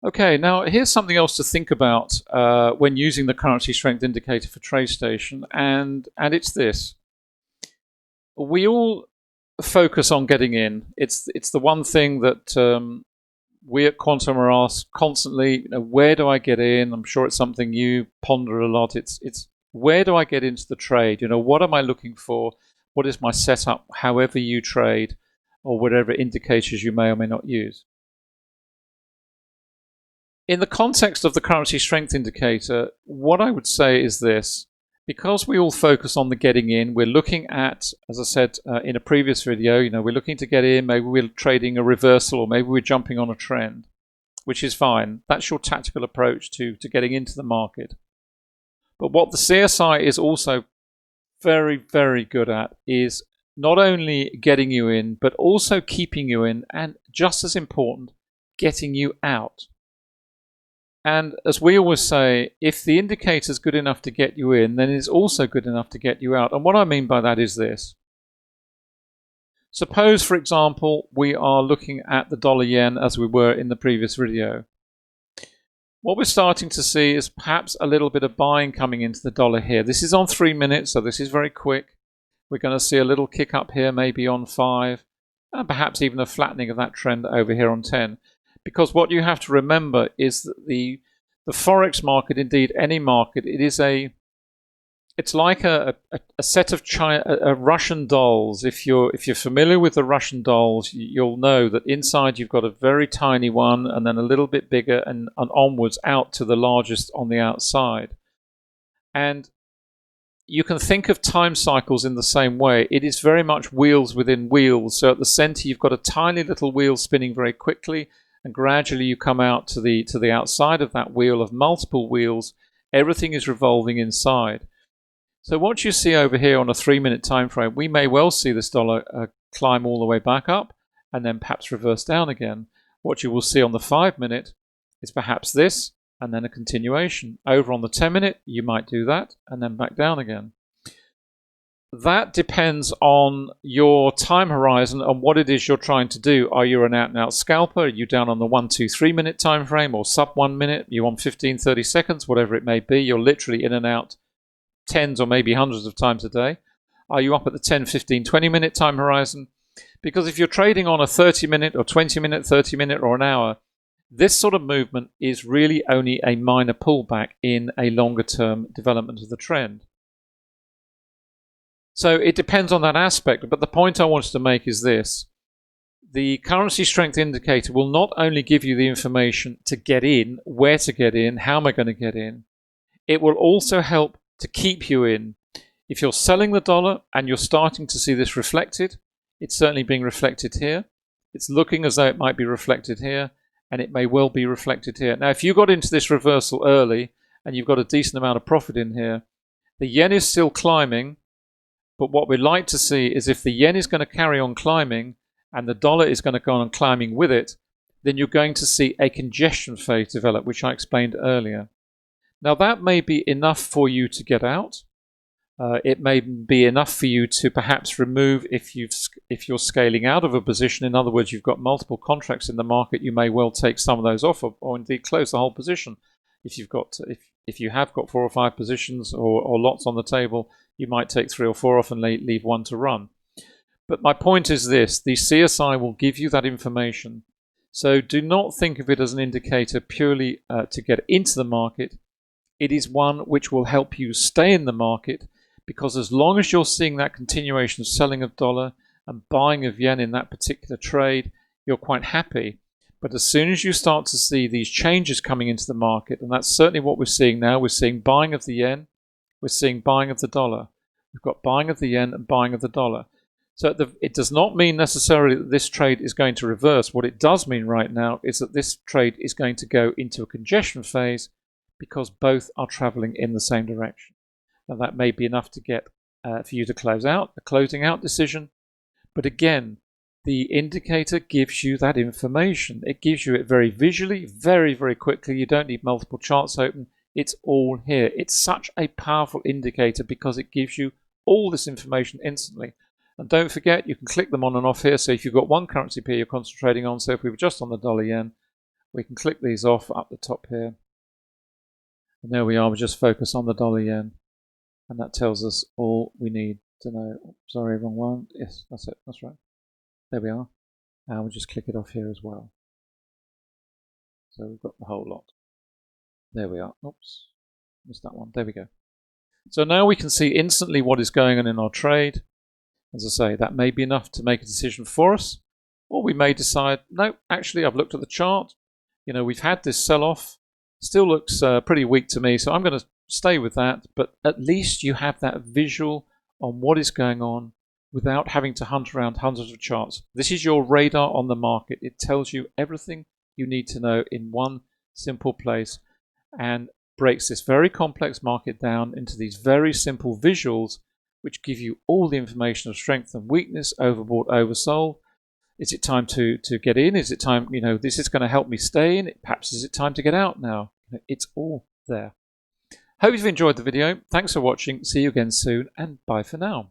Okay, now here's something else to think about when using the currency strength indicator for TradeStation, and it's this. We all focus on getting in. It's the one thing that we at Quantum are asked constantly. Where do I get in? I'm sure it's something you ponder a lot. It's where do I get into the trade? What am I looking for? What is my setup? However you trade, or whatever indicators you may or may not use. In the context of the currency strength indicator, what I would say is this. Because we all focus on the getting in, we're looking at, as I said in a previous video, we're looking to get in, maybe we're trading a reversal, or maybe we're jumping on a trend, which is fine. That's your tactical approach to getting into the market. But what the CSI is also very, very good at is not only getting you in, but also keeping you in, and just as important, getting you out. And as we always say, if the indicator is good enough to get you in, then it's also good enough to get you out. And what I mean by that is this. Suppose, for example, we are looking at the dollar yen as we were in the previous video. What we're starting to see is perhaps a little bit of buying coming into the dollar here. This is on 3 minutes, so this is very quick. We're going to see a little kick up here, maybe on 5, and perhaps even a flattening of that trend over here on 10. Because what you have to remember is that the forex market, indeed any market, it's like a set of Russian dolls. If you're familiar with the Russian dolls, you'll know that inside you've got a very tiny one, and then a little bit bigger, and onwards out to the largest on the outside. And you can think of time cycles in the same way. It is very much wheels within wheels. So at the center, you've got a tiny little wheel spinning very quickly, and gradually you come out to the outside of that wheel of multiple wheels. Everything is revolving inside. So what you see over here on a 3-minute time frame, we may well see this dollar climb all the way back up and then perhaps reverse down again. What you will see on the 5-minute is perhaps this, and then a continuation. Over on the 10-minute, you might do that and then back down again. That depends on your time horizon and what it is you're trying to do. Are you an out-and-out scalper? Are you down on the 1, 2, 3-minute time frame, or sub 1 minute? You on 15, 30 seconds, whatever it may be. You're literally in and out tens or maybe hundreds of times a day. Are you up at the 10, 15, 20-minute time horizon? Because if you're trading on a 30-minute or 20-minute, 30-minute or an hour, this sort of movement is really only a minor pullback in a longer-term development of the trend. So it depends on that aspect, but the point I wanted to make is this. The currency strength indicator will not only give you the information to get in, where to get in, how am I going to get in, it will also help to keep you in. If you're selling the dollar and you're starting to see this reflected, it's certainly being reflected here. It's looking as though it might be reflected here, and it may well be reflected here. Now, if you got into this reversal early and you've got a decent amount of profit in here, the yen is still climbing. But what we'd like to see is if the yen is going to carry on climbing and the dollar is going to go on climbing with it, then you're going to see a congestion phase develop, which I explained earlier. Now that may be enough for you to get out. It may be enough for you to perhaps remove if you're scaling out of a position. In other words, you've got multiple contracts in the market, you may well take some of those off, or indeed close the whole position. If you have got 4 or 5 positions or lots on the table, you might take 3 or 4 off and leave 1 to run. But my point is this, the CSI will give you that information. So do not think of it as an indicator purely to get into the market. It is one which will help you stay in the market, because as long as you're seeing that continuation of selling of dollar and buying of yen in that particular trade, you're quite happy. But as soon as you start to see these changes coming into the market, and that's certainly what we're seeing now, we're seeing buying of the yen, we're seeing buying of the dollar. We've got buying of the yen and buying of the dollar. So it does not mean necessarily that this trade is going to reverse. What it does mean right now is that this trade is going to go into a congestion phase, because both are traveling in the same direction. Now that may be enough to get for you to close out, a closing out decision. But again, the indicator gives you that information. It gives you it very visually, very, very quickly. You don't need multiple charts open. It's all here. It's such a powerful indicator because it gives you all this information instantly. And don't forget, you can click them on and off here. So if you've got one currency pair you're concentrating on, so if we were just on the dollar yen, We can click these off up the top here. And there we are, we just focus on the dollar yen. And that tells us all we need to know. Oh, sorry, wrong one. Yes, that's it, that's right. There we are. And we'll just click it off here as well. So we've got the whole lot. There we are. Oops, missed that one. There we go. So now we can see instantly what is going on in our trade. As I say, that may be enough to make a decision for us. Or we may decide, no, actually I've looked at the chart. You know, we've had this sell-off. Still looks pretty weak to me, so I'm going to stay with that. But at least you have that visual on what is going on without having to hunt around hundreds of charts. This is your radar on the market. It tells you everything you need to know in one simple place and breaks this very complex market down into these very simple visuals which give you all the information of strength and weakness, overbought, oversold. Is it time to get in? Is it time, you know, this is going to help me stay in? Perhaps is it time to get out now? It's all there. Hope you've enjoyed the video. Thanks for watching. See you again soon, and bye for now.